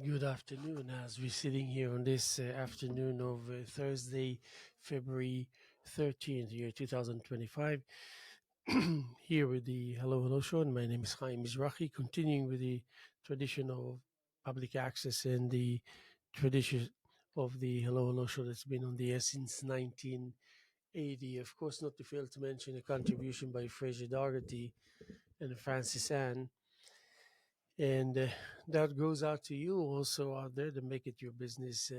Good afternoon. As we're sitting here on this afternoon of Thursday, February 13th, year 2025, here with the Hello Hello Show. And my name is Haim Mizrahi, continuing with the tradition of public access and the tradition of the Hello Hello Show that's been on the air since 1980. Of course, not to fail to mention a contribution by Fraser Dougherty and Francis Ann. And that goes out to you also out there to make it your business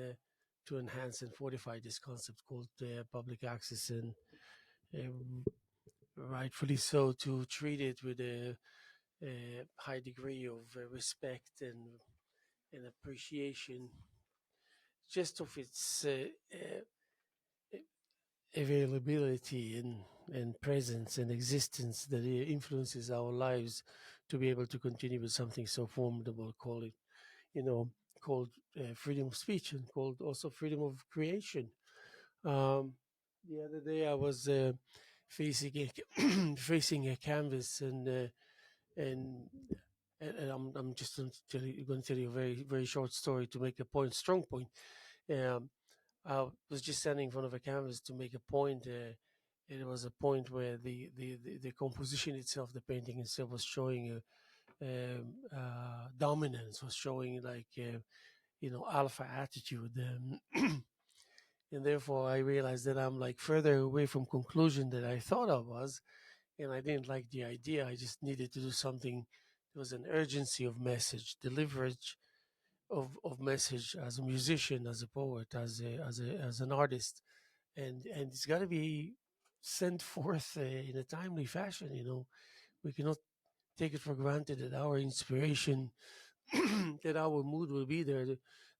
to enhance and fortify this concept called public access, and uh, rightfully so to treat it with a high degree of respect and appreciation just of its availability and presence and existence that it influences our lives to be able to continue with something so formidable, you know, called freedom of speech and called also freedom of creation. Um, the other day, I was facing facing a canvas, and and I'm just going to tell you a very short story to make a point, strong point. Um, I was just standing in front of a canvas to make a point. It was a point where the composition itself, the painting itself, was showing dominance, was showing like alpha attitude, and therefore I realized that I'm like further away from conclusion that I thought I was, and I didn't like the idea. I just needed to do something. There was an urgency of message, deliverage of message as a musician, as a poet, as an artist, and it's got to be sent forth in a timely fashion. We cannot take it for granted that our inspiration, that our mood will be there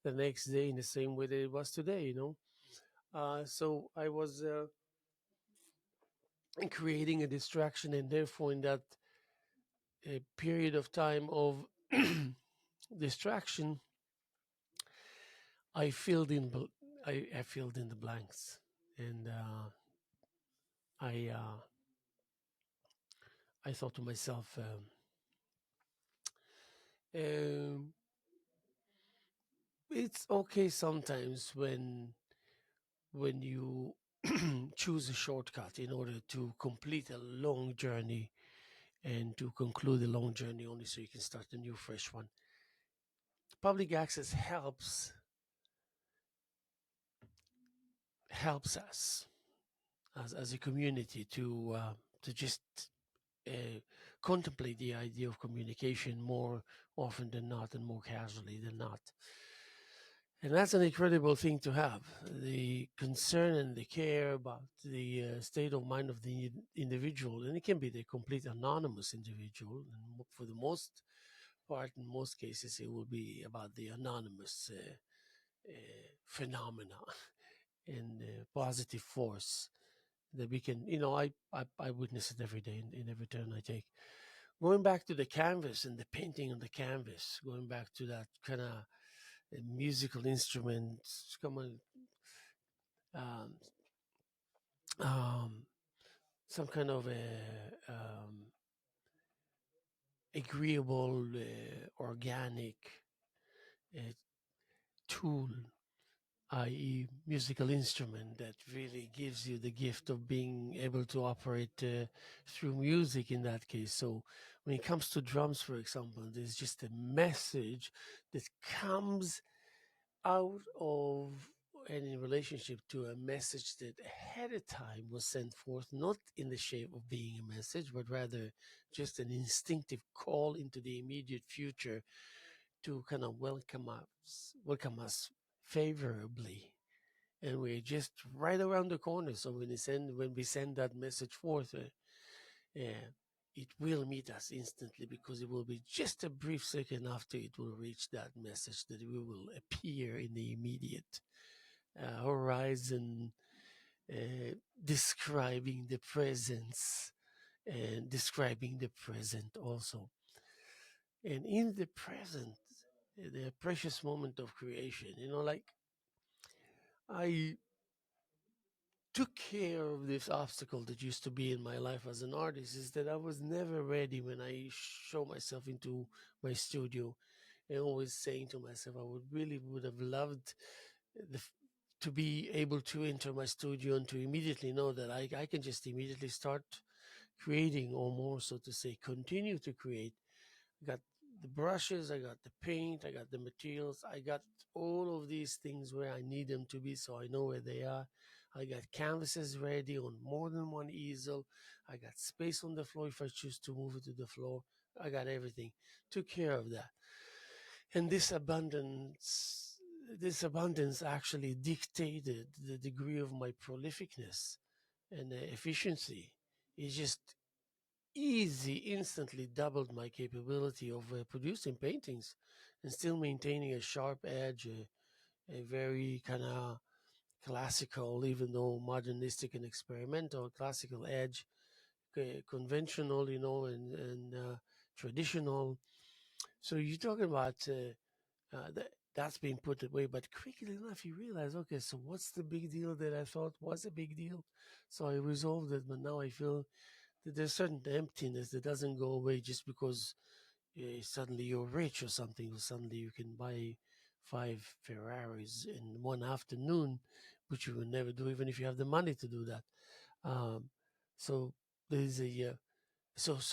the next day in the same way that it was today. So I was creating a distraction, and therefore in that period of time of distraction, I filled in I filled in the blanks, and I I thought to myself, um, it's okay sometimes when you choose a shortcut in order to complete a long journey and to conclude a long journey only so you can start a new fresh one. Public access helps us as a community to just uh, contemplate the idea of communication more often than not and more casually than not. And that's an incredible thing to have. The concern and the care about the state of mind of the individual, and it can be the complete anonymous individual. And for the most part, in most cases, it will be about the anonymous phenomena and positive force that we can, I witness it every day in every turn I take. Going back to the canvas and the painting on the canvas, going back to that kind of musical instrument, come on, um, um, some kind of a agreeable, organic uh, tool, i.e., musical instrument that really gives you the gift of being able to operate through music in that case. So, when it comes to drums, for example, there's just a message that comes out of and in relationship to a message that ahead of time was sent forth, not in the shape of being a message, but rather just an instinctive call into the immediate future to kind of welcome us favorably. And we're just right around the corner. So when we send that message forth, uh, it will meet us instantly, because it will be just a brief second after it will reach that message that we will appear in the immediate horizon, describing the presence and describing the present also. And in the present, the precious moment of creation, like I took care of this obstacle that used to be in my life as an artist, is that I was never ready when I show myself into my studio and always saying to myself, I would have loved the, to be able to enter my studio and to immediately know that I can just immediately start creating, or more so to say, continue to create. I got the brushes, I got the paint, I got the materials, I got all of these things where I need them to be so I know where they are. I got canvases ready on more than one easel. I got space on the floor if I choose to move it to the floor. I got everything. Took care of that. And this abundance actually dictated the degree of my prolificness and efficiency. It just instantly doubled my capability of producing paintings and still maintaining a sharp edge, a very kind of classical, even though modernistic and experimental, classical edge, conventional, and traditional. So you're talking about that's being put away, but quickly enough you realize, okay, so what's the big deal that I thought was a big deal? So I resolved it, but now I feel that there's certain emptiness that doesn't go away just because suddenly you're rich or something, or suddenly you can buy 5 Ferraris in one afternoon, which you would never do even if you have the money to do that. Um, so there's a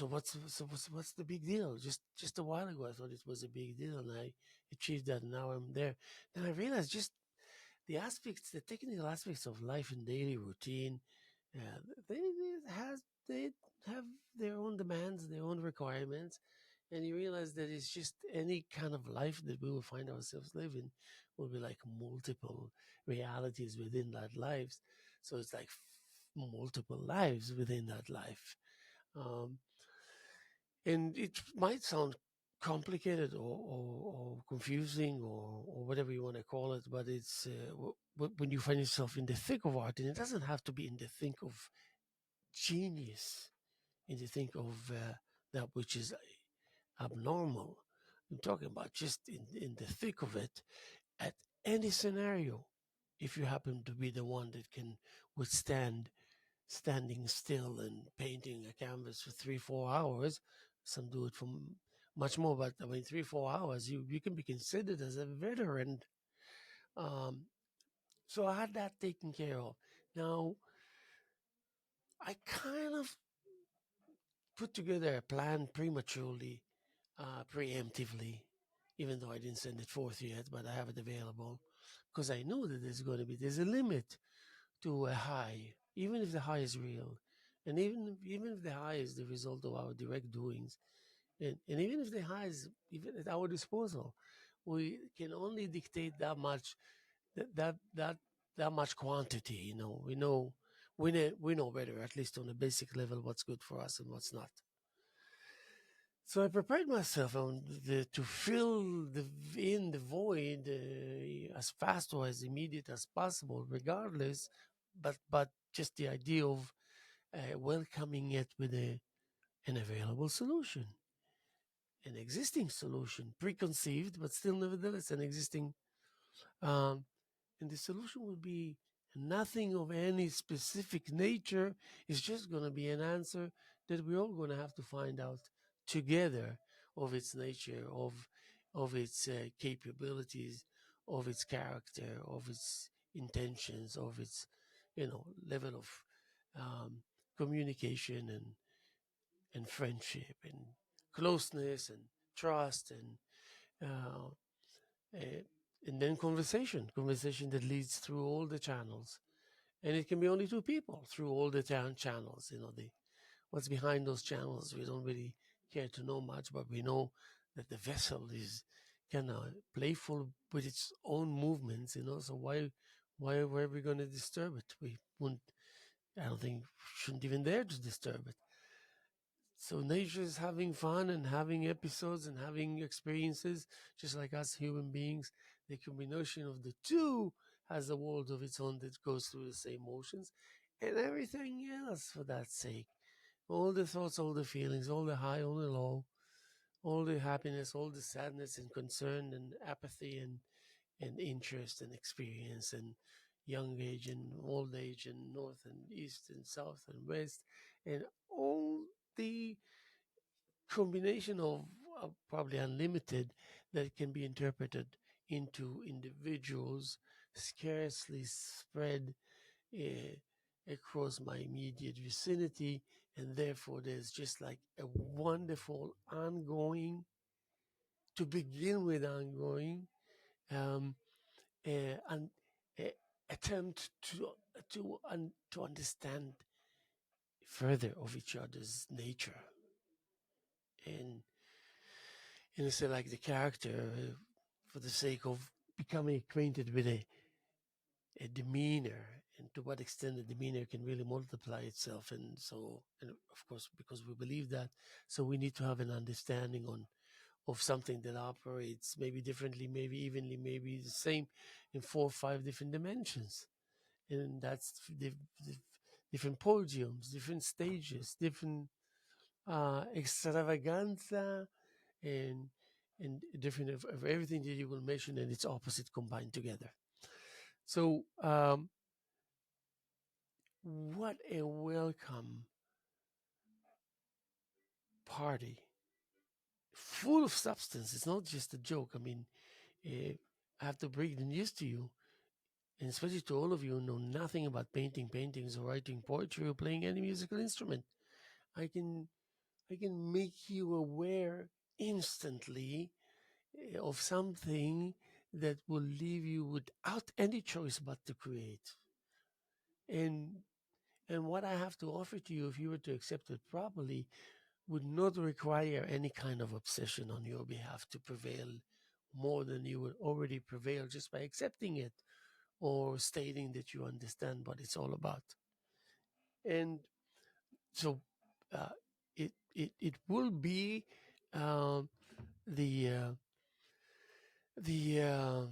what's the big deal? Just a while ago, I thought it was a big deal, and I achieved that. And now I'm there. Then I realized just the technical aspects of life and daily routine. Uh, they have their own demands, their own requirements, and you realize that it's just any kind of life that we will find ourselves living will be like multiple realities within that lives. So it's like multiple lives within that life. Um, and it might sound complicated or confusing or whatever you want to call it, but it's when you find yourself in the thick of art, and it doesn't have to be in the thick of genius, in the think of that which is abnormal. I'm talking about just in the thick of it, at any scenario. If you happen to be the one that can withstand standing still and painting a canvas for 3-4 hours, some do it for much more, but I mean 3-4 hours, you can be considered as a veteran. Um, so I had that taken care of. Now I kind of put together a plan prematurely, preemptively, even though I didn't send it forth yet, but I have it available because I know that there's a limit to a high, even if the high is real, and even if the high is the result of our direct doings, and even if the high is even at our disposal, we can only dictate that much, that that that that much quantity. We know better, at least on a basic level, what's good for us and what's not. So I prepared myself to fill the void as fast or as immediate as possible, regardless. But just the idea of welcoming it with an available solution, an existing solution, preconceived, but still nevertheless an existing. Um, and the solution will be nothing of any specific nature. It's just going to be an answer that we're all going to have to find out together, of its nature, of its capabilities, of its character, of its intentions, of its level of um, communication and friendship and closeness and trust uh, uh, and then conversation that leads through all the channels, and it can be only two people through all the channels. The what's behind those channels we don't really care to know much, but we know that the vessel is kind of playful with its own movements. So why were we going to disturb it? We wouldn't. I don't think shouldn't even dare to disturb it. So nature is having fun and having episodes and having experiences, just like us human beings. The combination of the two has a world of its own that goes through the same motions, and everything else for that sake. All the thoughts, all the feelings, all the high, all the low, all the happiness, all the sadness and concern and apathy and interest and experience and young age and old age and north and east and south and west and all the combination of probably unlimited that can be interpreted into individuals scarcely spread across my immediate vicinity, and therefore there's just like a wonderful ongoing, to begin with, ongoing um, and attempt to understand further of each other's nature, and say like the character, for the sake of becoming acquainted with a demeanor, and to what extent the demeanor can really multiply itself. And so, and of course, because we believe that, so we need to have an understanding on of something that operates maybe differently, maybe evenly, maybe the same in 4 or 5 different dimensions. And that's the different podiums, different stages, different extravaganza, and different of everything that you will mention and its opposite combined together. So what a welcome party, full of substance. It's not just a joke. I mean, I have to break the news to you, and especially to all of you who know nothing about painting paintings or writing poetry or playing any musical instrument. I can make you aware instantly of something that will leave you without any choice but to create. And what I have to offer to you, if you were to accept it properly, would not require any kind of obsession on your behalf to prevail more than you would already prevail just by accepting it or stating that you understand what it's all about. And so uh, it will be um, the the uh,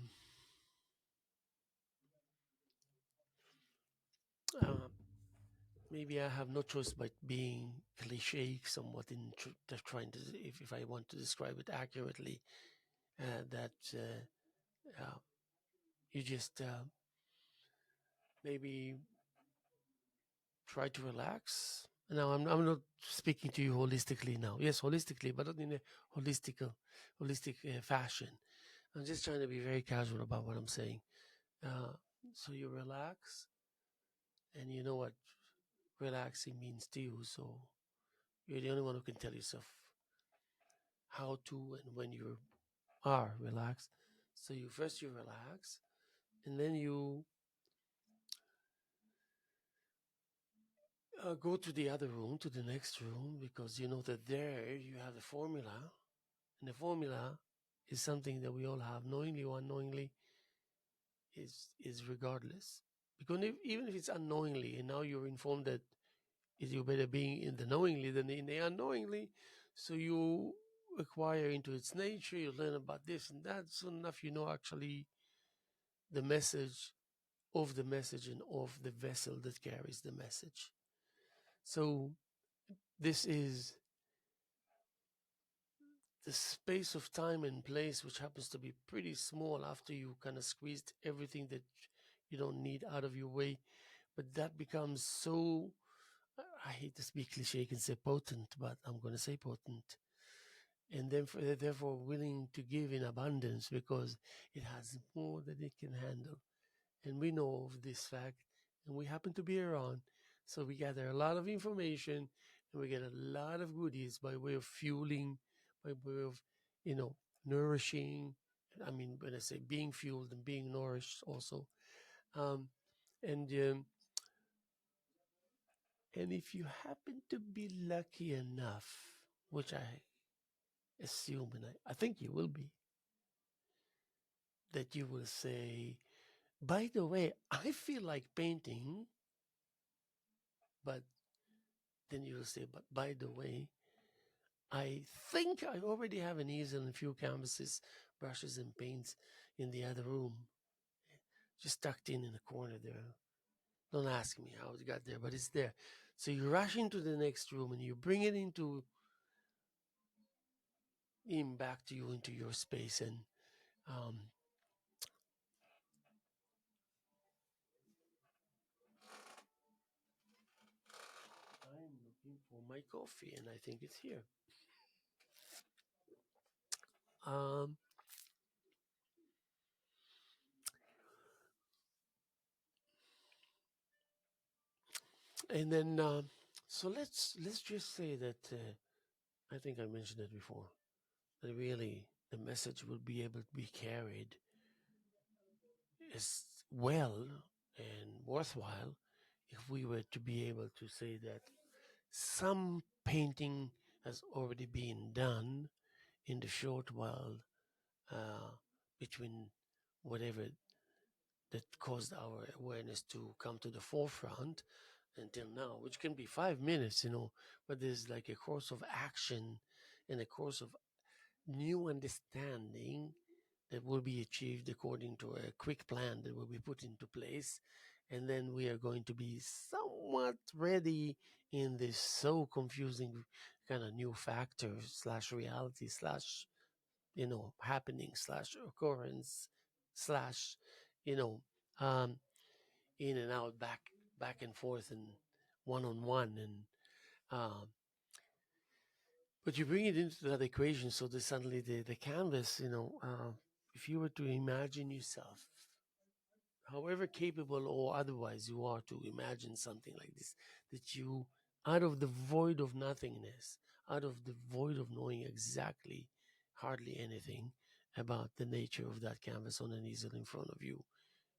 maybe I have no choice but being cliche somewhat in trying to, if I want to describe it accurately, that you just maybe try to relax. Now, I'm not speaking to you holistically now. Yes, holistically, but not in a holistic fashion. I'm just trying to be very casual about what I'm saying. Uh, so you relax, and you know what relaxing means to you. So you're the only one who can tell yourself how to and when you are relaxed. So you relax, and then you go to the other room, to the next room, because you know that there you have the formula, and the formula is something that we all have, knowingly or unknowingly, is regardless. Because even if it's unknowingly, and now you're informed that is you better being in the knowingly than in the unknowingly, so you acquire into its nature, you learn about this and that, soon enough you know actually the message and of the vessel that carries the message. So this is the space of time and place, which happens to be pretty small after you kind of squeezed everything that you don't need out of your way. But that becomes so, I hate to be cliche and say potent, but I'm going to say potent. And then therefore willing to give in abundance because it has more than it can handle. And we know of this fact, and we happen to be around. So we gather a lot of information, and we get a lot of goodies by way of fueling, by way of, you know, nourishing. I mean, when I say being fueled and being nourished also. Um, and um, and if you happen to be lucky enough, which I assume, and I think you will be, that you will say, by the way, I feel like painting, but then you will say, but by the way, I think I already have an easel and a few canvases, brushes, and paints in the other room, just tucked in a corner there. Don't ask me how it got there, but it's there. So you rush into the next room and you bring it back to you into your space, and um, I'm looking for my coffee, and I think it's here. Um, And then, so let's just say that I think I mentioned it before. That really the message will be able to be carried as well and worthwhile if we were to be able to say that some painting has already been done in the short while uh, between whatever that caused our awareness to come to the forefront until now, which can be 5 minutes, but there's like a course of action and a course of new understanding that will be achieved according to a quick plan that will be put into place. And then we are going to be somewhat ready in this so confusing kind of new factor slash reality slash, happening slash occurrence slash, you know, um, in and out, back and forth, and one on one. And um, but you bring it into that equation, so that suddenly the canvas, if you were to imagine yourself, however capable or otherwise you are to imagine something like this, that you, out of the void of nothingness, out of the void of knowing exactly hardly anything about the nature of that canvas on an easel in front of you.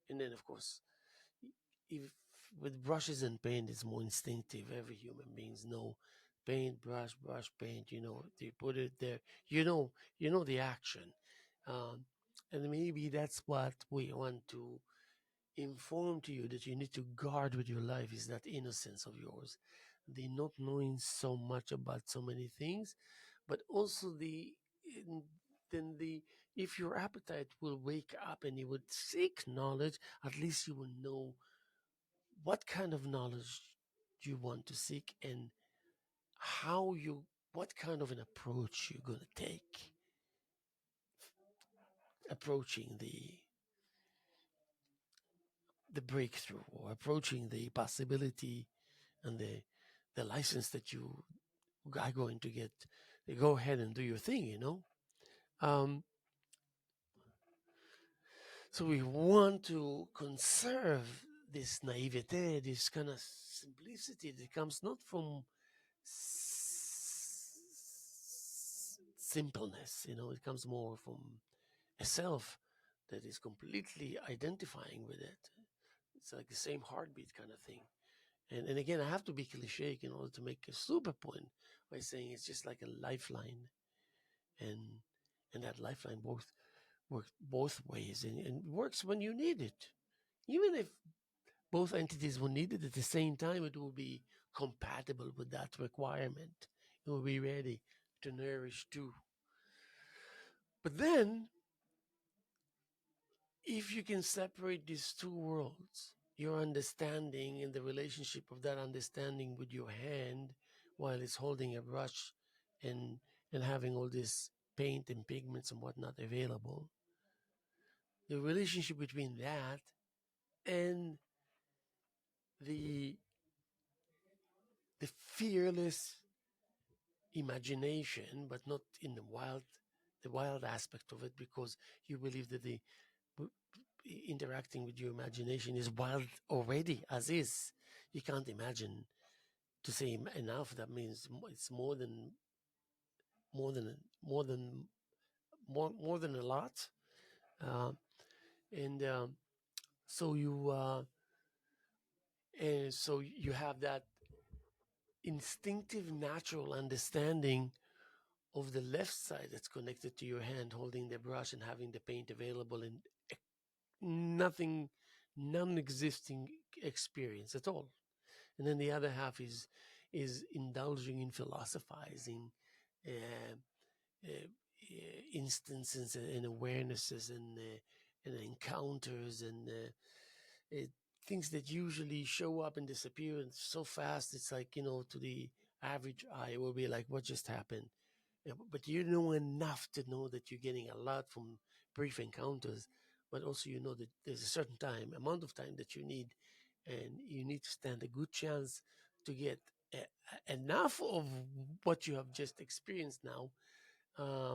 And then, of course, if with brushes and paint, it's more instinctive. Every human beings know paint, brush, paint. They put it there. You know the action, um, and maybe that's what we want to inform to you, that you need to guard with your life, is that innocence of yours, the not knowing so much about so many things, but also in- then the if your appetite will wake up and you would seek knowledge, at least you will know what kind of knowledge you want to seek, and what kind of an approach you're going to take approaching the breakthrough, or approaching the possibility and the license that you are going to get. Go ahead and do your thing. um, so we want to conserve this naivete, this kind of simplicity that comes not from simpleness. It comes more from a self that is completely identifying with it. It's like the same heartbeat kind of thing. And again, I have to be cliche in order to make a super point by saying it's just like a lifeline, and that lifeline works both ways, and works when you need it. Even if both entities will need it at the same time, it will be compatible with that requirement. It will be ready to nourish too. But then, if you can separate these two worlds, your understanding and the relationship of that understanding with your hand while it's holding a brush, and having all this paint and pigments and whatnot available, the relationship between that and the fearless imagination, but not in the wild aspect of it, because you believe that the interacting with your imagination is wild already as is. You can't imagine to say enough. That means it's more than more than more than a lot. uh, and so you and so you have that instinctive natural understanding of the left side that's connected to your hand holding the brush and having the paint available, and nothing non-existing experience at all. And then the other half is indulging in philosophizing, uh, instances and awarenesses, and encounters, and things that usually show up and disappear and so fast. It's like, to the average eye, it will be like, what just happened? But you know enough to know that you're getting a lot from brief encounters, but also you know that there's a certain amount of time that you need, and you need to stand a good chance to get enough of what you have just experienced now,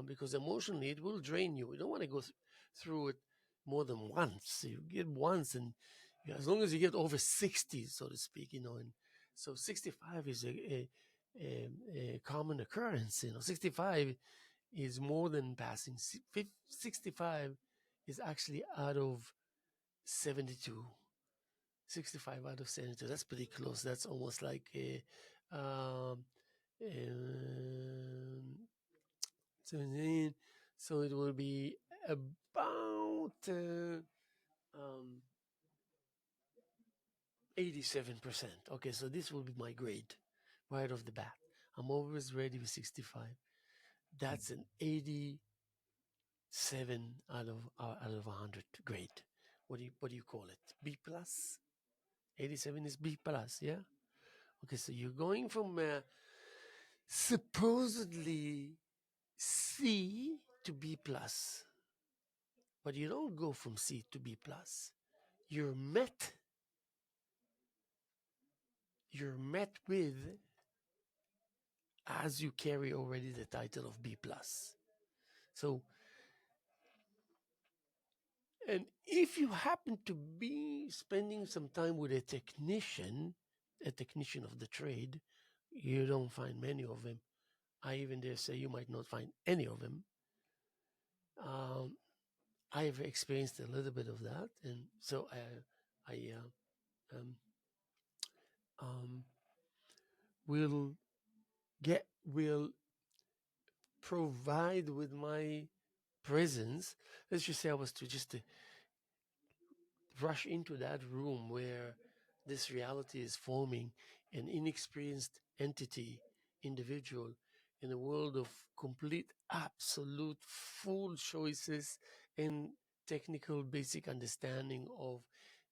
because emotionally it will drain you. You don't want to go through it more than once. You get once, and as long as you get over 60, so to speak, and So 65 is a common occurrence. 65 is more than passing. 65 is actually out of 72. 65 out of 72. That's pretty close. That's almost like a 17. So it will be about um, 87%. Okay, so this will be my grade right off the bat. I'm always ready with 65. That's an 87 out of 100 grade. What do you call it? B plus? 87 is B plus, yeah? Okay, so you're going from supposedly C to B plus, but you don't go from C to B plus. You're met you're met with, as you carry already the title of B plus. So, and if you happen to be spending some time with a technician of the trade, you don't find many of them. I even dare say you might not find any of them. I've experienced a little bit of that, and so I um, um, will will provide with my presence. Let's just say I was to just rush into that room where this reality is forming, an inexperienced entity, individual, in a world of complete, absolute, full choices and technical basic understanding of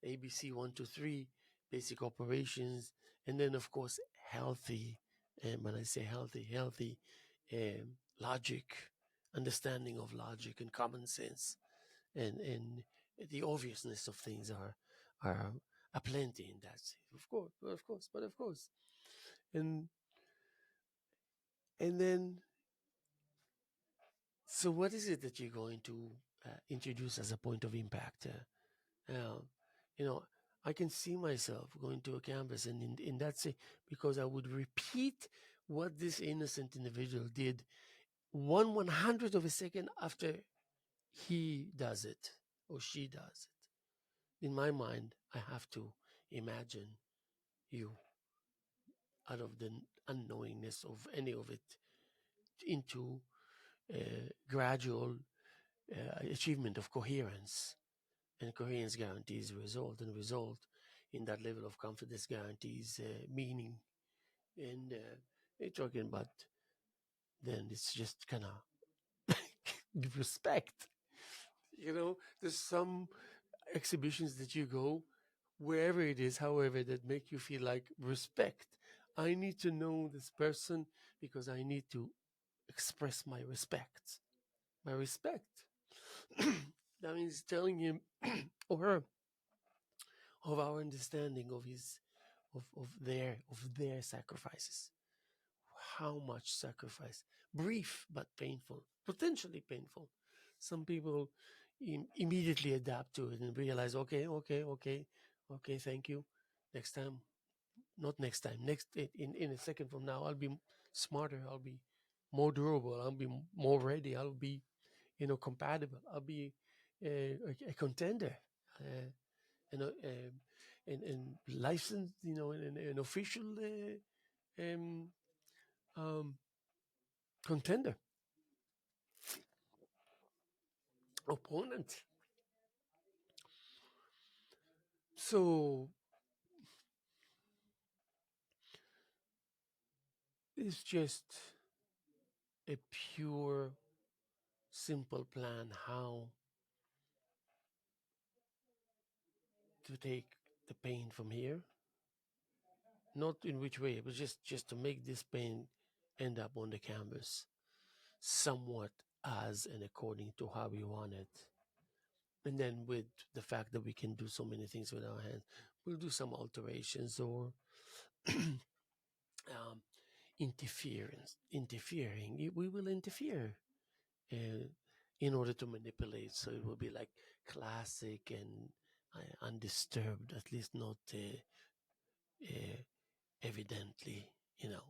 ABC 123, basic operations, and then, of course, healthy. And when I say healthy, logic, understanding of logic and common sense, and the obviousness of things are aplenty in that sense. Of course, and and then, so what is it that you're going to introduce as a point of impact? Uh, you know, I can see myself going to a campus, and in that say, because I would repeat what this innocent individual did 1/100th of a second after he does it or she does it. In my mind, I have to imagine you, out of the unknowingness of any of it, into gradual achievement of coherence. And coherence guarantees result, and result in that level of confidence guarantees meaning. And you're talking about, then it's just kind of respect. There's some exhibitions that you go, wherever it is, however, that make you feel like respect. I need to know this person because I need to express my respect. My respect. That means telling him or her of our understanding of his of their sacrifices. How much sacrifice? Brief but painful, potentially painful. Some people immediately adapt to it and realize, okay, thank you. Next time, not next time. Next, in a second from now, I'll be smarter. I'll be more durable. I'll be more ready. I'll be, compatible. I'll be a contender. And, and licensed, an official um, um, contender, opponent. So it's just a pure, simple plan how to take the pain from here. Not in which way, but just to make this pain end up on the canvas somewhat as and according to how we want it. And then with the fact that we can do so many things with our hands, we'll do some alterations or interfering. We will interfere uh, in order to manipulate. So it will be like classic and undisturbed, at least not evidently, you know.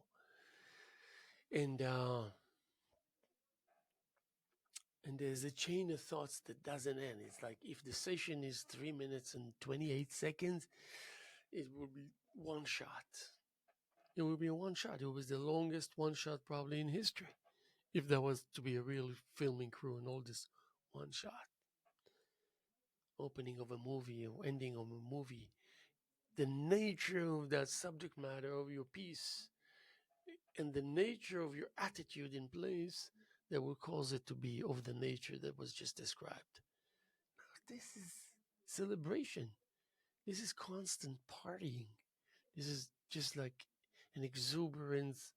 And there's a chain of thoughts that doesn't end. It's like if the session is 3 minutes and 28 seconds, it will be one shot. It will be a one shot. It was the longest one shot probably in history. If there was to be a real filming crew and all this one shot, opening of a movie or ending of a movie, the nature of that subject matter of your piece and the nature of your attitude in place that will cause it to be of the nature that was just described. This is celebration. This is constant partying. This is just like an exuberance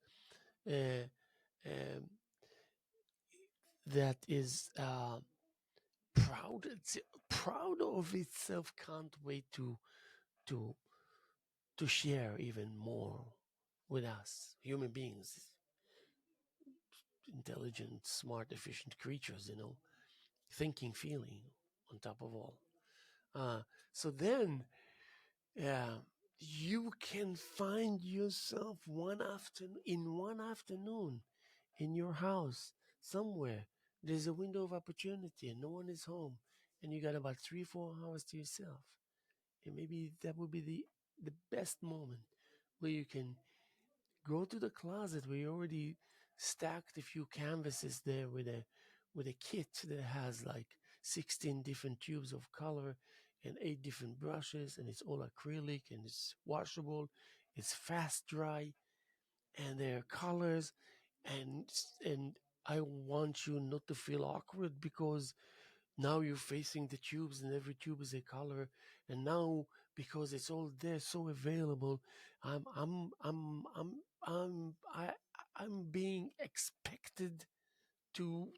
uh, um, that is proud. It's proud of itself. Can't wait to to share even more with us, human beings, intelligent, smart, efficient creatures. Thinking, feeling, on top of all. Uh, so then Yeah, you can find yourself one afternoon in your house somewhere. There's a window of opportunity and no one is home, and you got about 3, 4 hours to yourself. And maybe that would be the best moment where you can go to the closet where you already stacked a few canvases there with a kit that has like 16 different tubes of color and 8 different brushes, and it's all acrylic and it's washable, it's fast dry, and there are colors, and and I want you not to feel awkward because now you're facing the tubes and every tube is a color, and now because it's all there so available, i'm i'm i'm i'm i'm I, I'm being expected to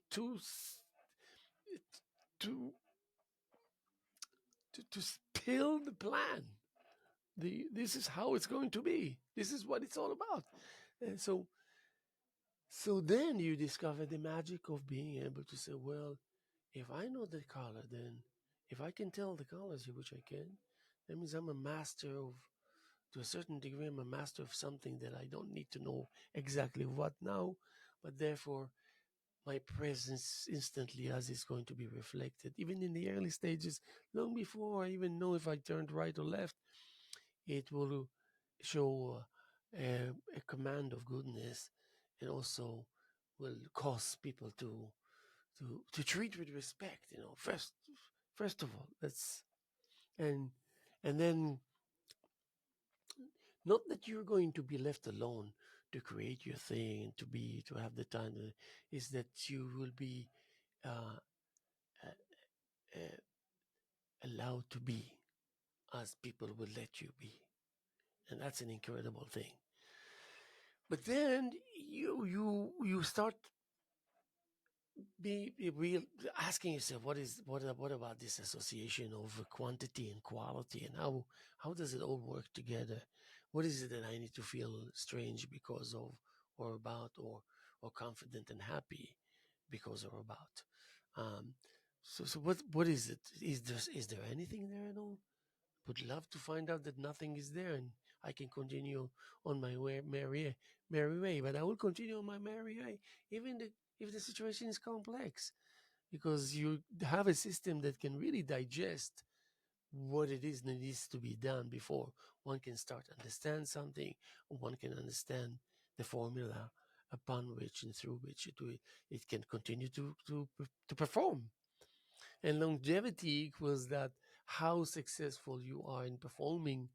to spill the plan. This is how it's going to be. This is what it's all about. And so then you discover the magic of being able to say, well, if I know the color, then if I can tell the colors, which I can, that means I'm a master of, to a certain degree, I'm a master of something that I don't need to know exactly what now, but therefore my presence instantly as is going to be reflected. Even in the early stages, long before I even know if I turned right or left, it will show a command of goodness, and also will cause people to treat with respect. First of all, that's and and then not that you're going to be left alone to create your thing and to have the time. Is that you will be uh, uh, uh, allowed to be as people will let you be, and that's an incredible thing. But then you start be real asking yourself what about this association of quantity and quality, and how does it all work together? What is it that I need to feel strange because of, or about, or confident and happy because or about? Um so so what is it? Is there anything there at all? Would love to find out that nothing is there and I can continue on my way, merry way. But I will continue on my merry way, if the situation is complex, because you have a system that can really digest what it is that needs to be done before one can start understand something, or one can understand the formula upon which and through which it can continue to perform. And longevity equals that how successful you are in performing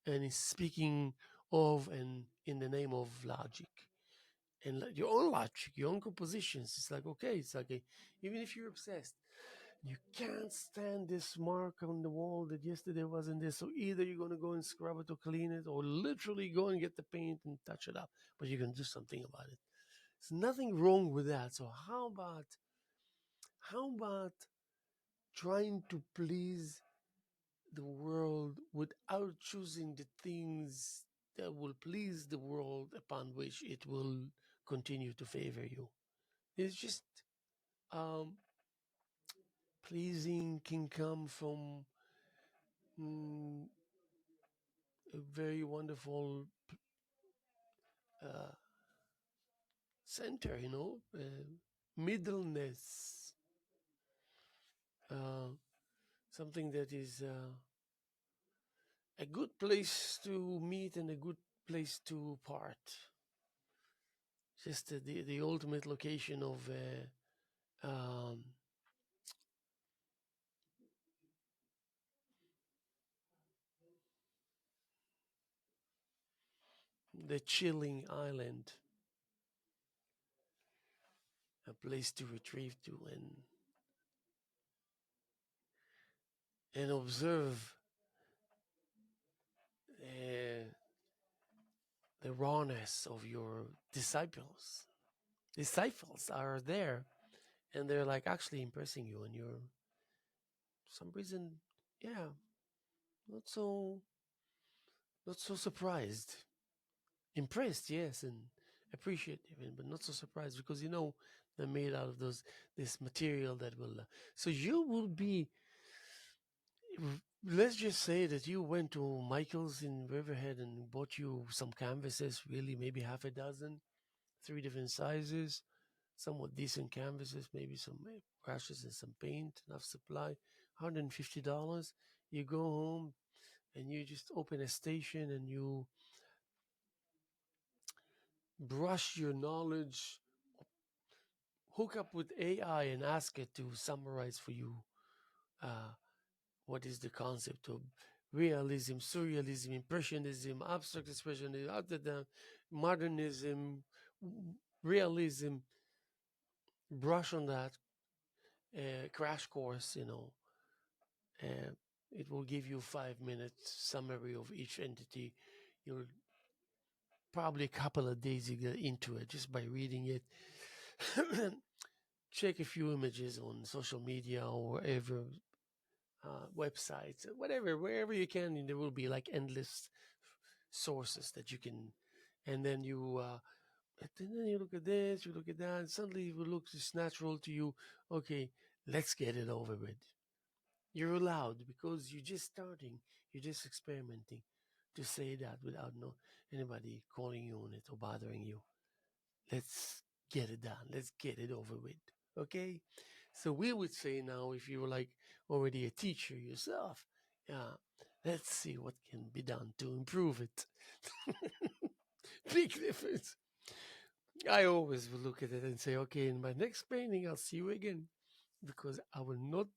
and in speaking of and in the name of logic and your own logic, your own compositions. It's like, okay, it's like even if you're obsessed, you can't stand this mark on the wall that yesterday wasn't there. So either you're going to go and scrub it or clean it, or literally go and get the paint and touch it up, but you're going to do something about it. There's nothing wrong with that. So how about trying to please the world without choosing the things that will please the world upon which it will continue to favor you? It's just um, pleasing can come from mm, a very wonderful uh, center, middleness, uh, something that is a good place to meet and a good place to part. Just the ultimate location of the chilling island, a place to retrieve to and observe uh, the rawness of your disciples. Disciples are there, and they're like actually impressing you, and you're for some reason, yeah, not so not so surprised. Impressed, yes, and appreciative, but not so surprised because they're made out of this material that will. So you will be. Let's just say that you went to Michael's in Riverhead and bought you some canvases, really maybe half a dozen, three different sizes, somewhat decent canvases, maybe some brushes and some paint, enough supply, $150. You go home and you just open a station and you brush your knowledge, hook up with AI and ask it to summarize for you uh, what is the concept of realism, surrealism, impressionism, abstract expressionism, modernism, realism. Brush on that crash course, uh, it will give you 5 minutes summary of each entity. You'll probably a couple of days you get into it just by reading it. Check a few images on social media or wherever, websites, whatever, wherever you can. And there will be like endless sources that you can, and then you look at this, you look at that, and suddenly it will look just natural to you. Okay, let's get it over with. You're allowed because you're just starting, you're just experimenting to say that without anybody calling you on it or bothering you. Let's get it done. Let's get it over with. Okay? So we would say now, if you were like already a teacher yourself, yeah, let's see what can be done to improve it. Big difference. I always will look at it and say, okay, in my next training, I'll see you again because I will not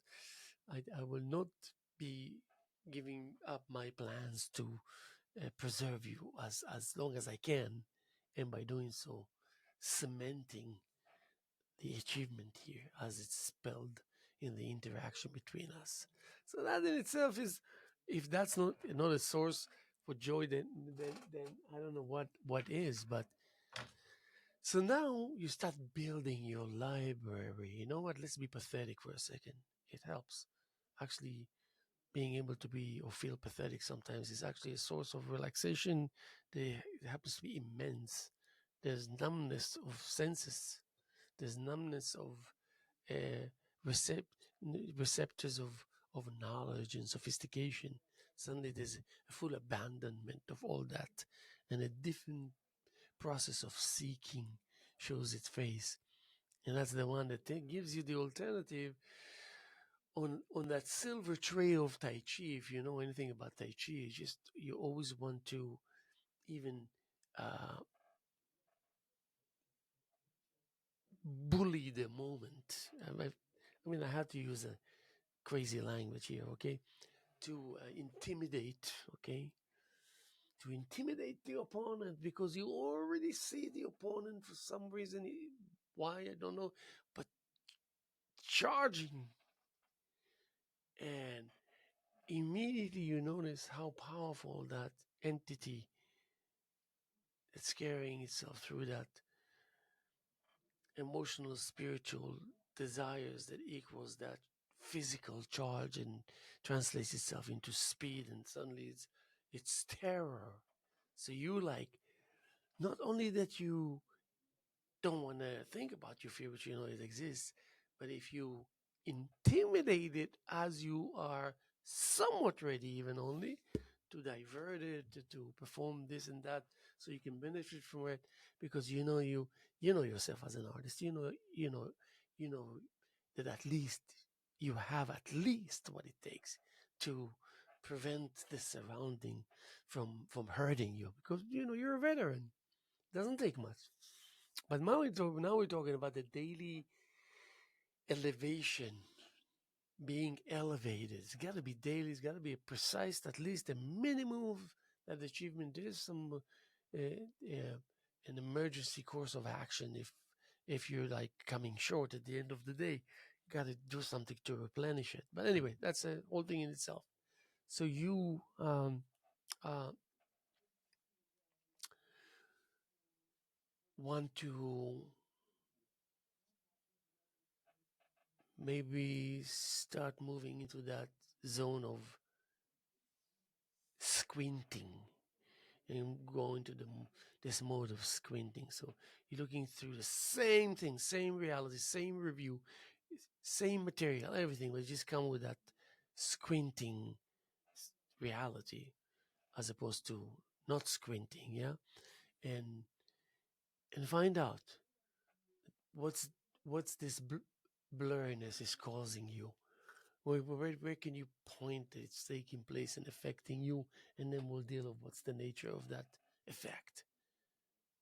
be giving up my plans to preserve you as long as I can, and by doing so, cementing the achievement here as it's spelled in the interaction between us. So that in itself is, if that's not a source for joy, then I don't know what is. But so now you start building your library. You know what? Let's be pathetic for a second. It helps. Actually, being able to be or feel pathetic sometimes is actually a source of relaxation. It happens to be immense. There's numbness of senses. There's numbness of uh, recept- receptors of knowledge and sophistication. Suddenly there's a full abandonment of all that, and a different process of seeking shows its face. And that's the one that gives you the alternative on that silver trail of Tai Chi. If you know anything about Tai Chi, it's just you always want to even uh, bully the moment. I had to use a crazy language here, okay? To intimidate, okay? To intimidate the opponent because you already see the opponent for some reason. Why, I don't know, but charging, and immediately you notice how powerful that entity that's carrying itself through that emotional, spiritual desires that equals that physical charge and translates itself into speed, and suddenly it's terror. So you like, not only that you don't want to think about your fear, but you know it exists, but if you intimidate it as you are somewhat ready, even only to divert it, to perform this and that, so you can benefit from it, because you know yourself as an artist. You know that at least you have at least what it takes to prevent the surrounding from hurting you, because you're a veteran. Doesn't take much. But now we're talking about the daily elevation, being elevated. It's got to be daily. It's got to be precise, at least a minimum of that achievement. There's some an emergency course of action if you're like coming short at the end of the day. You got to do something to replenish it. But anyway, that's a whole thing in itself. So you uh, want to maybe start moving into that zone of squinting and go into this mode of squinting. So you're looking through the same thing, same reality, same review, same material, everything, but just come with that squinting reality as opposed to not squinting, yeah? And find out what's this blurriness is causing you. Where can you point that it's taking place and affecting you, and then we'll deal with what's the nature of that effect.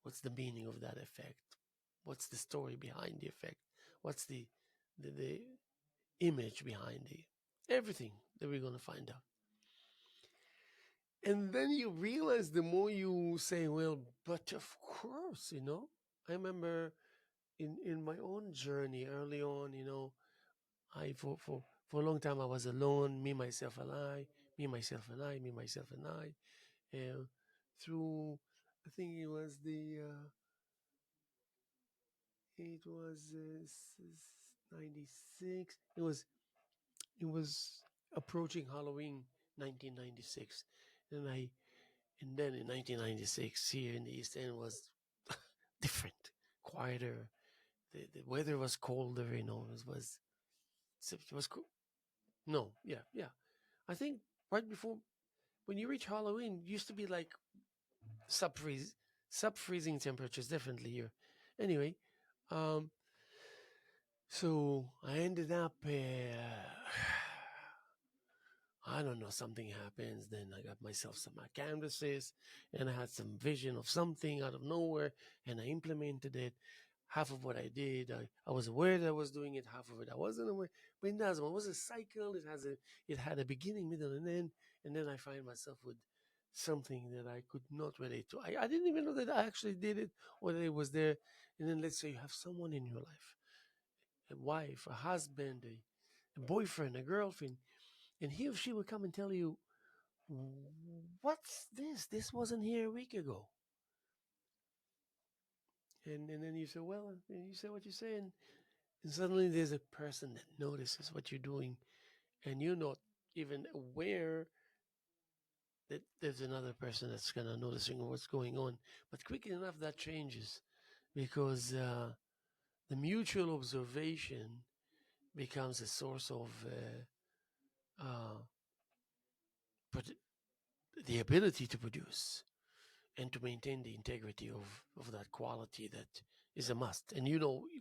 What's the meaning of that effect? What's the story behind the effect? What's the image behind the everything that we're going to find out? And then you realize the more you say, well, but of course, I remember in my own journey early on, I for a long time I was alone, me, myself, and I, me, myself, and I, me, myself, and I. Through, I think it was 96. It was approaching Halloween 1996, and then in 1996 here in the East End was different, quieter. The weather was colder. It was no, yeah, yeah. I think right before, when you reach Halloween, it used to be like sub freeze sub freezing temperatures, definitely here. Anyway, um, so I ended up. I don't know, something happens. Then I got myself some canvases, and I had some vision of something out of nowhere, and I implemented it. Half of what I did, I was aware that I was doing it. Half of it, I wasn't aware. But it doesn't. It was a cycle. It had a beginning, middle, and end. And then I find myself with something that I could not relate to. I didn't even know that I actually did it or that it was there. And then let's say you have someone in your life, a wife, a husband, a boyfriend, a girlfriend, and he or she will come and tell you, what's this? This wasn't here a week ago. And then you say, well, and you say what you say, and suddenly there's a person that notices what you're doing, and you're not even aware that there's another person that's kind of noticing what's going on. But quickly enough, that changes, because the mutual observation becomes a source of but the ability to produce and to maintain the integrity of that quality that is a must. And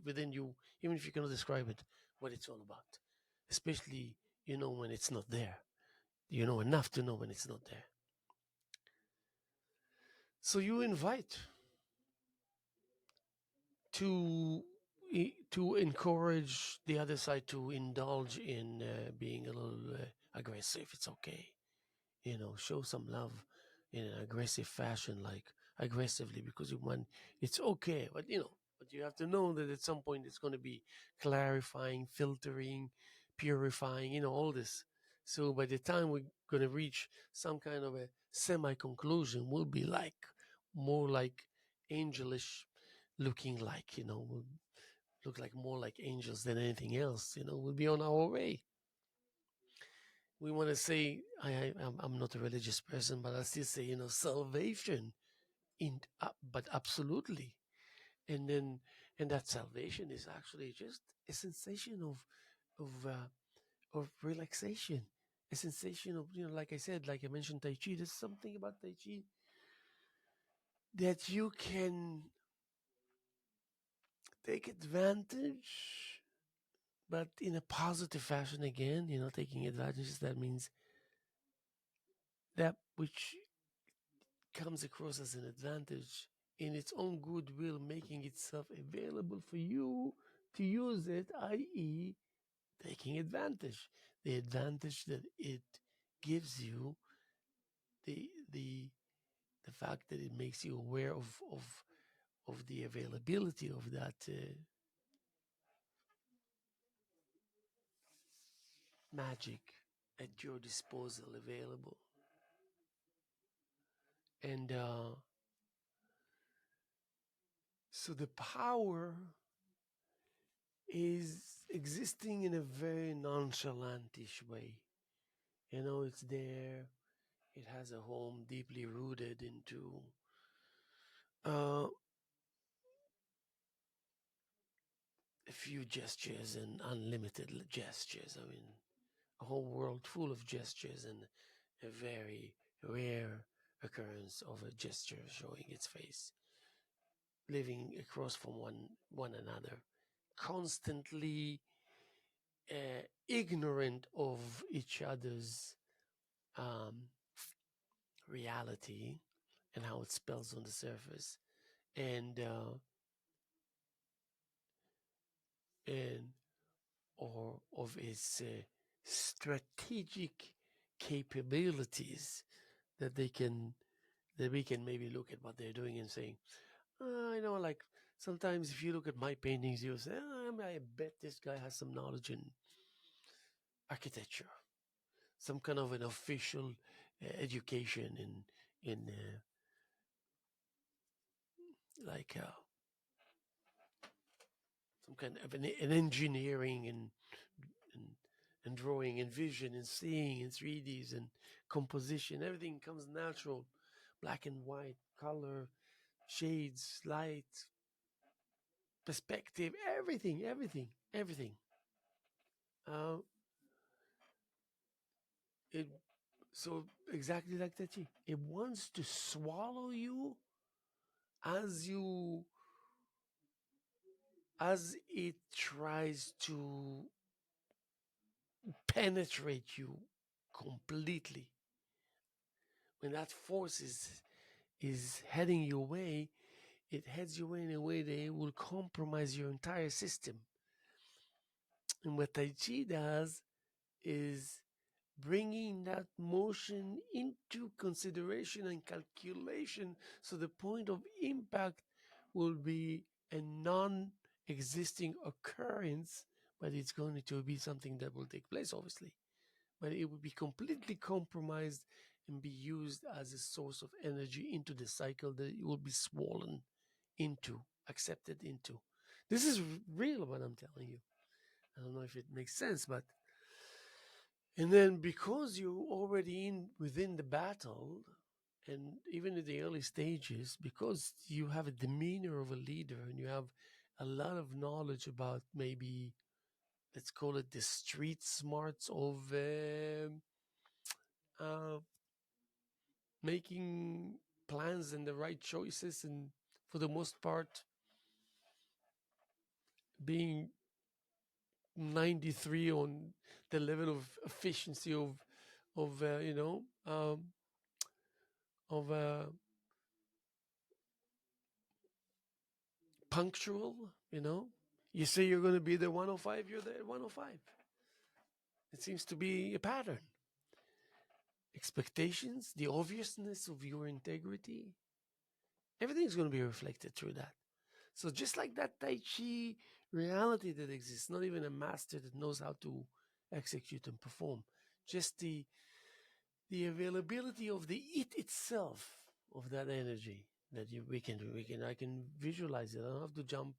within you, even if you cannot describe it, what it's all about. Especially, when it's not there. You know enough to know when it's not there. So you invite to to encourage the other side to indulge in being a little aggressive. It's okay. Show some love in an aggressive fashion, like aggressively, because you want, it's okay. But you have to know that at some point it's going to be clarifying, filtering, purifying, all this. So by the time we're going to reach some kind of a semi conclusion, we'll be like more like angelish looking, like, we'll look like more like angels than anything else. We'll be on our way. We want to say, I'm not a religious person, but I still say, salvation, but absolutely. And then, and that salvation is actually just a sensation of relaxation, a sensation of, like I said, like I mentioned Tai Chi. There's something about Tai Chi that you can take advantage, but in a positive fashion again, taking advantage, that means that which comes across as an advantage in its own goodwill, making itself available for you to use it, i.e., taking advantage. The advantage that it gives you, the fact that it makes you aware of the availability of that magic at your disposal, available, and so the power is existing in a very nonchalantish way. It's there. It has a home deeply rooted into uh, a few gestures and unlimited gestures. I mean, a whole world full of gestures and a very rare occurrence of a gesture showing its face, living across from one another, constantly ignorant of each other's um, reality and how it spells on the surface, and or of its strategic capabilities that they can that we can maybe look at what they're doing and saying, like sometimes if you look at my paintings, you'll say, I bet this guy has some knowledge in architecture, some kind of an official education in like some kind of an engineering and and drawing and vision and seeing in 3Ds and composition. Everything comes natural, black and white, color, shades, light, perspective, everything. Uh, it so exactly like that. It wants to swallow you as you as it tries to penetrate you completely. When that force is heading your way, it heads you in a way that it will compromise your entire system. And what Tai Chi does is bringing that motion into consideration and calculation, so the point of impact will be a non existing occurrence, but it's going to be something that will take place, obviously. But it will be completely compromised and be used as a source of energy into the cycle that it will be swollen into, accepted into. This is real, what I'm telling you. I don't know if it makes sense, but and then because you're already in within the battle, and even in the early stages, because you have a demeanor of a leader and you have a lot of knowledge about, maybe let's call it the street smarts of uh, making plans and the right choices, and for the most part being 93 on the level of efficiency of of punctual. You say you're going to be there 105, you're there at 105. It seems to be a pattern. Expectations, the obviousness of your integrity, everything's going to be reflected through that. So just like that Tai Chi reality that exists, not even a master that knows how to execute and perform, just the availability of the it itself, of that energy that we can I can visualize it. I don't have to jump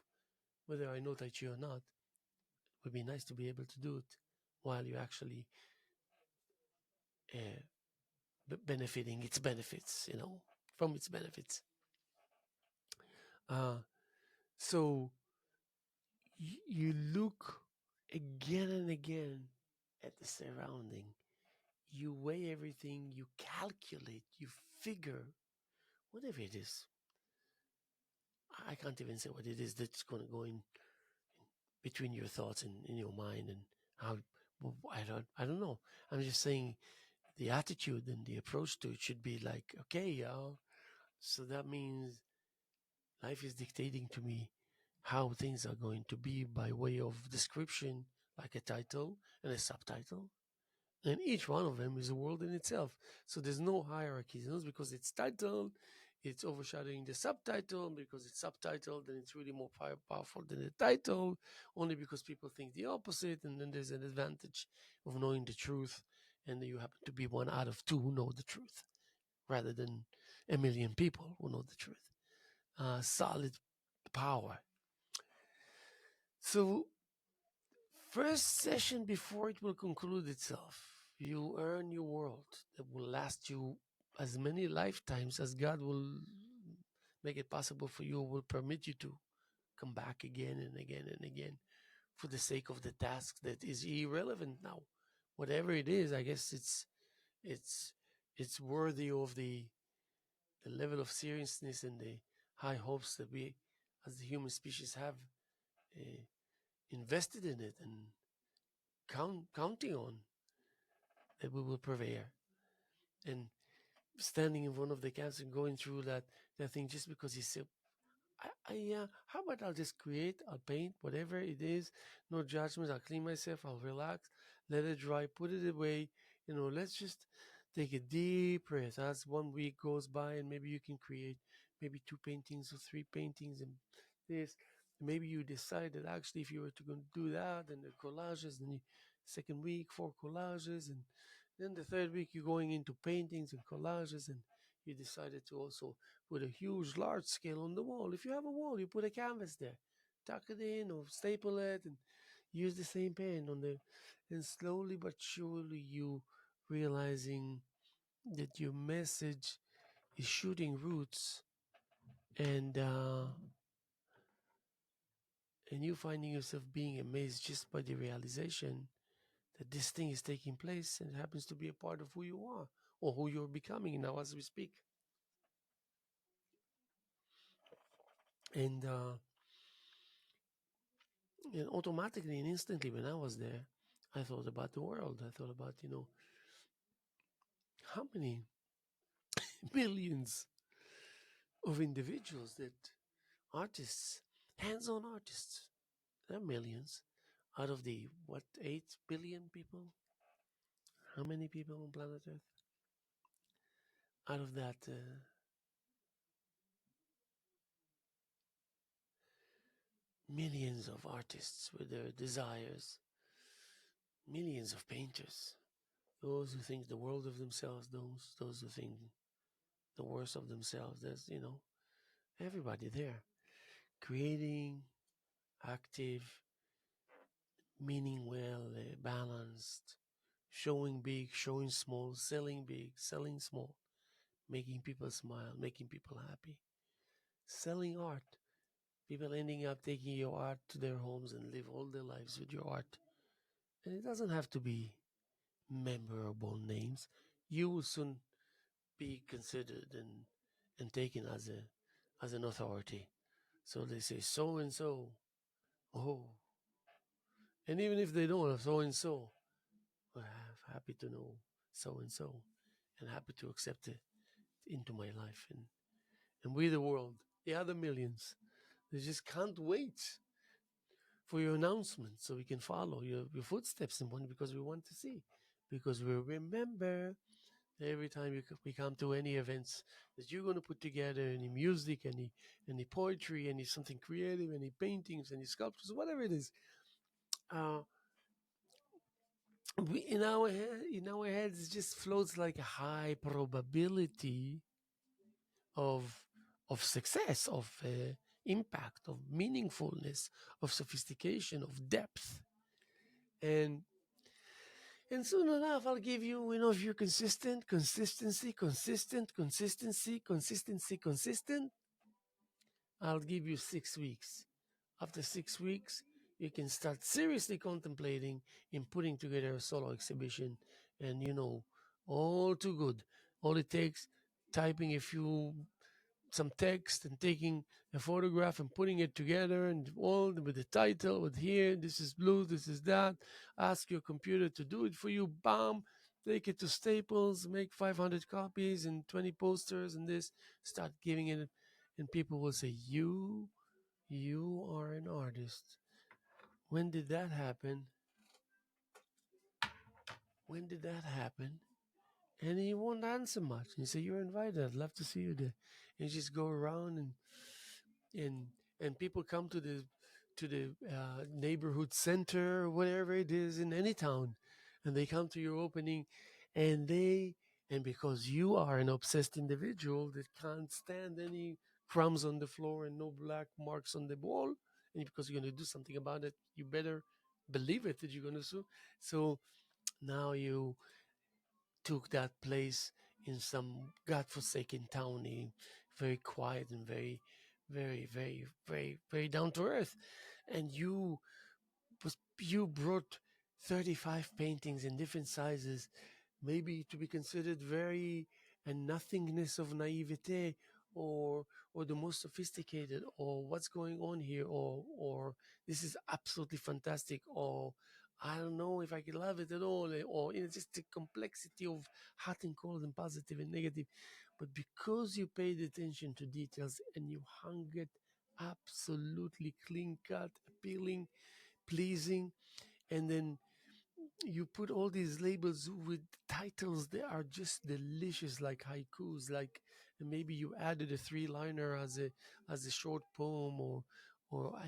whether I know Tai Chi or not. It would be nice to be able to do it while you're actually uh, benefiting its benefits, from its benefits. Uh, so you look again and again at the surrounding. You weigh everything, you calculate, you figure, whatever it is. I can't even say what it is that's going to go in between your thoughts and in your mind, and how. I don't know. I'm just saying the attitude and the approach to it should be like, okay, y'all. So that means life is dictating to me how things are going to be by way of description, like a title and a subtitle. And each one of them is a world in itself. So there's no hierarchy. It's not because it's titled, it's overshadowing the subtitle. Because it's subtitled, then it's really more powerful than the title, only because people think the opposite. And then there's an advantage of knowing the truth. And you happen to be one out of two who know the truth, rather than a million people who know the truth. Solid power. So, first session before it will conclude itself, you earn your world that will last you as many lifetimes as God will make it possible for you, will permit you to come back again and again and again for the sake of the task that is irrelevant now. Whatever it is, I guess it's it's worthy of the level of seriousness and the high hopes that we as the human species have uh, invested in it, and counting on that we will prevail. And standing in front of the camps and going through that thing just because he said, how about I'll just create, I'll paint, whatever it is, no judgments, I'll clean myself, I'll relax, let it dry, put it away, let's just take a deep breath. As 1 week goes by, and maybe you can create maybe 2 paintings or 3 paintings, and this, maybe you decide that actually if you were to go do that, and the collages, and the second week 4 collages, and then the third week you're going into paintings and collages, and you decided to also put a huge, large scale on the wall. If you have a wall, you put a canvas there, tuck it in or staple it, and use the same pen on the. And slowly but surely, you realizing that your message is shooting roots, and and you finding yourself being amazed just by the realization that this thing is taking place and it happens to be a part of who you are or who you're becoming now as we speak. And and automatically and instantly, when I was there, I thought about the world. I thought about, how many millions of individuals that artists, hands-on artists, there are millions out of the, what, 8 billion people? How many people on planet Earth? Out of that, millions of artists with their desires, millions of painters, those who think the world of themselves, those who think the worst of themselves. There's, everybody there, creating, active, meaning well, balanced, showing big, showing small, selling big, selling small, making people smile, making people happy, selling art, people ending up taking your art to their homes and live all their lives with your art. And it doesn't have to be memorable names. You will soon be considered and taken as an authority. So they say so and so. Oh, and even if they don't have so and so, well, I'm happy to know so and happy to accept it into my life. And we, the world, the other millions, they just can't wait for your announcement so we can follow your footsteps in one, because we want to see. Because we remember every time we come to any events that you're going to put together any music, any poetry, any something creative, any paintings, any sculptures, whatever it is. Uh, we in our heads it just floats like a high probability of success, of impact, of meaningfulness, of sophistication, of depth. And soon enough I'll give you, if you're consistent, I'll give you 6 weeks. After 6 weeks, you can start seriously contemplating in putting together a solo exhibition. And all too good. All it takes, typing a few some text and taking a photograph and putting it together and all with the title, with here, this is blue, this is that. Ask your computer to do it for you. Bam, take it to Staples, make 500 copies and 20 posters and this. Start giving it, and people will say, you are an artist. When did that happen? When did that happen? And he won't answer much. He say, "You're invited. I'd love to see you there." And you just go around and and people come to the neighborhood center or whatever it is in any town, and they come to your opening, and because you are an obsessed individual that can't stand any crumbs on the floor and no black marks on the wall, and because you're going to do something about it, you better believe it that you're going to sue. So now you took that place in some godforsaken town, very quiet and very, very, very, very, very down to earth. And you brought 35 paintings in different sizes, maybe to be considered very a nothingness of naivete, or the most sophisticated, or what's going on here, or this is absolutely fantastic, or I don't know if I can love it at all, or just the complexity of hot and cold and positive and negative. But because you paid attention to details and you hung it absolutely clean cut, appealing, pleasing, and then you put all these labels with titles that are just delicious, like haikus, like, and maybe you added a three-liner as a short poem, or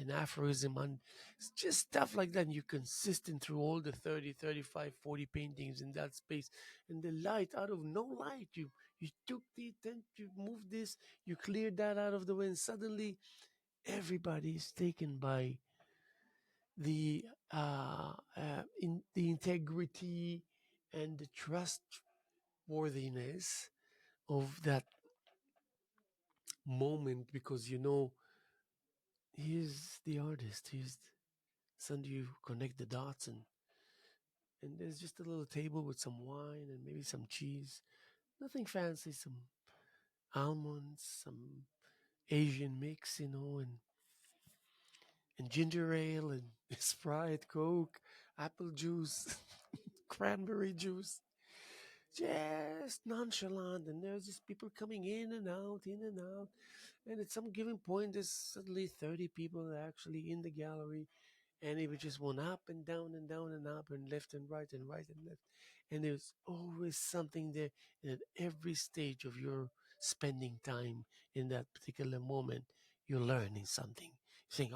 an aphorism, and it's just stuff like that. And you're consistent through all the 30, 35, 40 paintings in that space. And the light, out of no light, you took the attention, you moved this, you cleared that out of the way, and suddenly everybody is taken by the in the integrity and the trustworthiness of that moment, because he's the artist. He's suddenly you connect the dots, and there's just a little table with some wine and maybe some cheese, nothing fancy, some almonds, some Asian mix, and ginger ale and Sprite, Coke, apple juice, cranberry juice, just nonchalant. And there's just people coming in and out, in and out. And at some given point, there's suddenly 30 people actually in the gallery. And it would just went up and down and down and up and left and right and right and left. And there's always something there. And at every stage of your spending time in that particular moment, you're learning something. You're saying,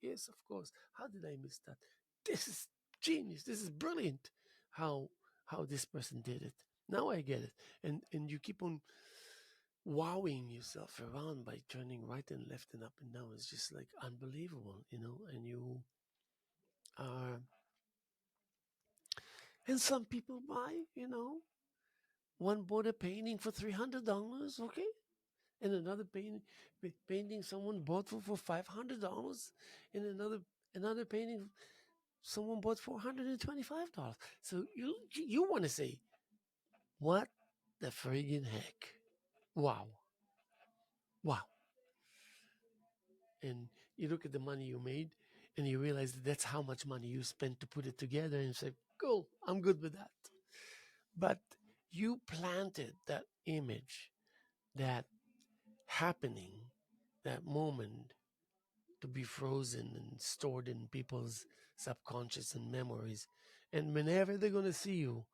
yes, of course. How did I miss that? This is genius. This is brilliant. How how this person did it. Now I get it. And you keep on wowing yourself around by turning right and left and up and down. It's just like unbelievable. And you are, and some people buy. One bought a painting for $300, okay, and another painting someone bought for $500, and another painting someone bought $425. So you want to say, what the friggin' heck? Wow, wow. And you look at the money you made, and you realize that that's how much money you spent to put it together, and you say, cool, I'm good with that. But you planted that image, that happening, that moment, to be frozen and stored in people's subconscious and memories. And whenever they're going to see you,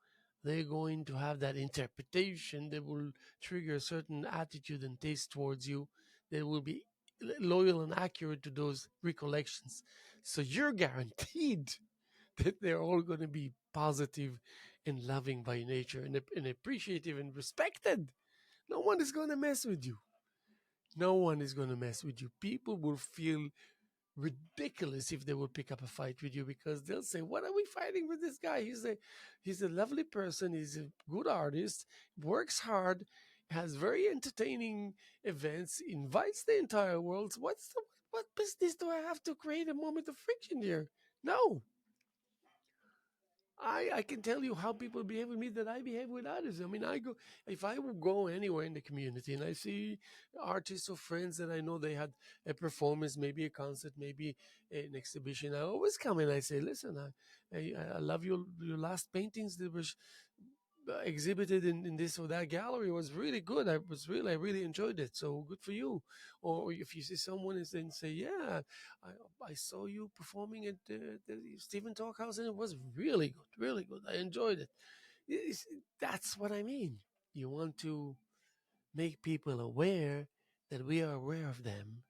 they're going to have that interpretation that will trigger a certain attitude and taste towards you that will be loyal and accurate to those recollections. So you're guaranteed that they're all going to be positive and loving by nature, and appreciative and respected. No one is going to mess with you. No one is going to mess with you. People will feel ridiculous if they will pick up a fight with you, because they'll say, "What are we fighting with this guy? He's a lovely person. He's a good artist. Works hard, has very entertaining events, invites the entire world. What business do I have to create a moment of friction here?" No, I can tell you how people behave with me that I behave with others. I mean, I go if I will go anywhere in the community and I see artists or friends that I know they had a performance, maybe a concert, maybe an exhibition. I always come and I say, "Listen, I love your last paintings that were exhibited in this or that gallery. It was really good. I really enjoyed it. So good for you." Or if you see someone and say, "Yeah, I, I saw you performing at the Stephen Talkhouse and it was really good, really good. I enjoyed it." That's what I mean. You want to make people aware that we are aware of them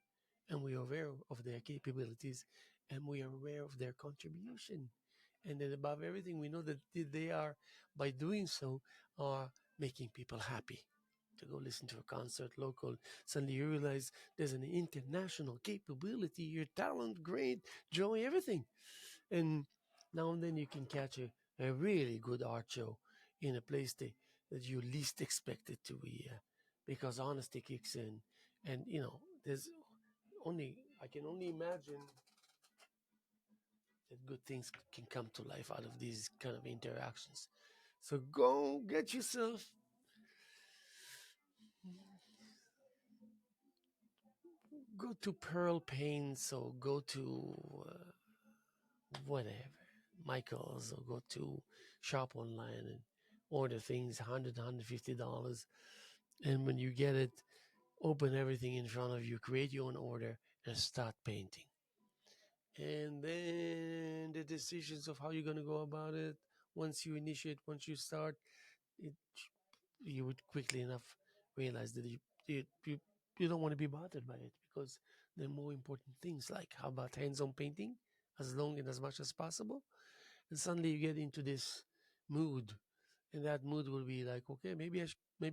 and we are aware of their capabilities and we are aware of their contribution. And then above everything, we know that they are, by doing so, are making people happy. To go listen to a concert local, suddenly you realize there's an international capability, your talent, great, joy, everything. And now and then you can catch a really good art show in a place that you least expect it to be, because honesty kicks in. And, there's I can only imagine that good things can come to life out of these kind of interactions. So go get yourself, go to Pearl Paints or go to whatever, Michael's, or go to shop online and order things $100, $150. And when you get it, open everything in front of you, create your own order, and start painting. And then the decisions of how you're going to go about it, once you initiate, once you start, it you would quickly enough realize that you, you don't want to be bothered by it because there are more important things like how about hands-on painting as long and as much as possible. And suddenly you get into this mood, and that mood will be like, okay, maybe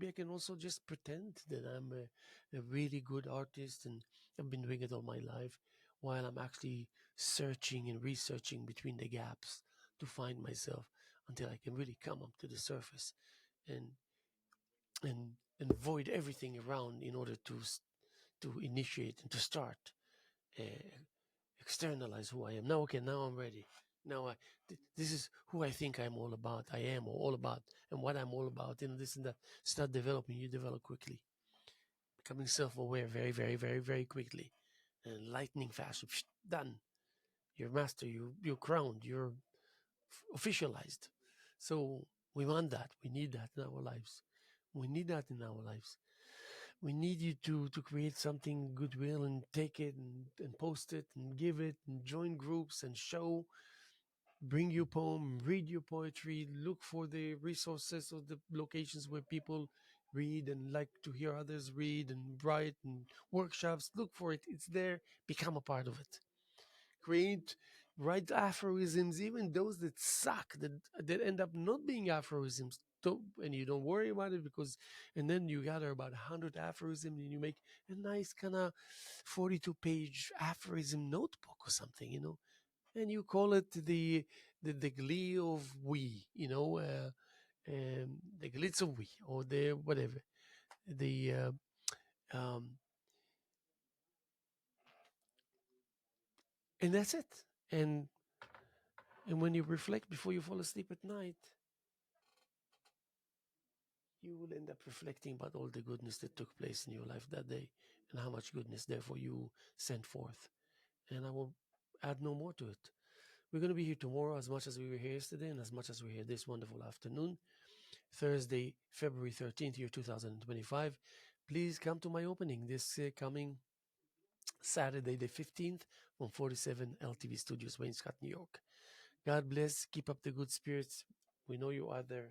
I can also just pretend that I'm a really good artist and I've been doing it all my life while I'm actually searching and researching between the gaps to find myself until I can really come up to the surface and and void everything around in order to initiate and to start uh, externalize who I am. Now, okay, now I'm ready. Now this is who I think I'm all about. I am all about, and what I'm all about, and this and that. Start developing. You develop quickly, becoming self-aware very, very, very, very quickly, and lightning fast. Done. You're master. You're crowned. You're officialized. So we want that. We need that in our lives. We need that in our lives. We need you to create something goodwill and take it and post it and give it and join groups and show, bring your poem, read your poetry, look for the resources or the locations where people read and like to hear others read and write and workshops. Look for it. It's there. Become a part of it. Create, write aphorisms, even those that suck, that end up not being aphorisms. And you don't worry about it because, and then you gather about 100 aphorisms and you make a nice kind of 42-page aphorism notebook or something, and you call it the glee of we, the glitz of we, or the whatever, the and that's it. And when you reflect before you fall asleep at night, you will end up reflecting about all the goodness that took place in your life that day and how much goodness therefore you sent forth. And I will add no more to it. We're going to be here tomorrow as much as we were here yesterday and as much as we're here this wonderful afternoon, Thursday, February 13th, year 2025. Please come to my opening this coming Saturday, the 15th, from 47 LTV Studios, Wainscott, New York. God bless. Keep up the good spirits. We know you are there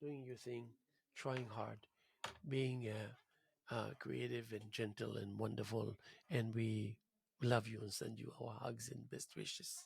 doing your thing, trying hard, being creative and gentle and wonderful. And we love you and send you our hugs and best wishes.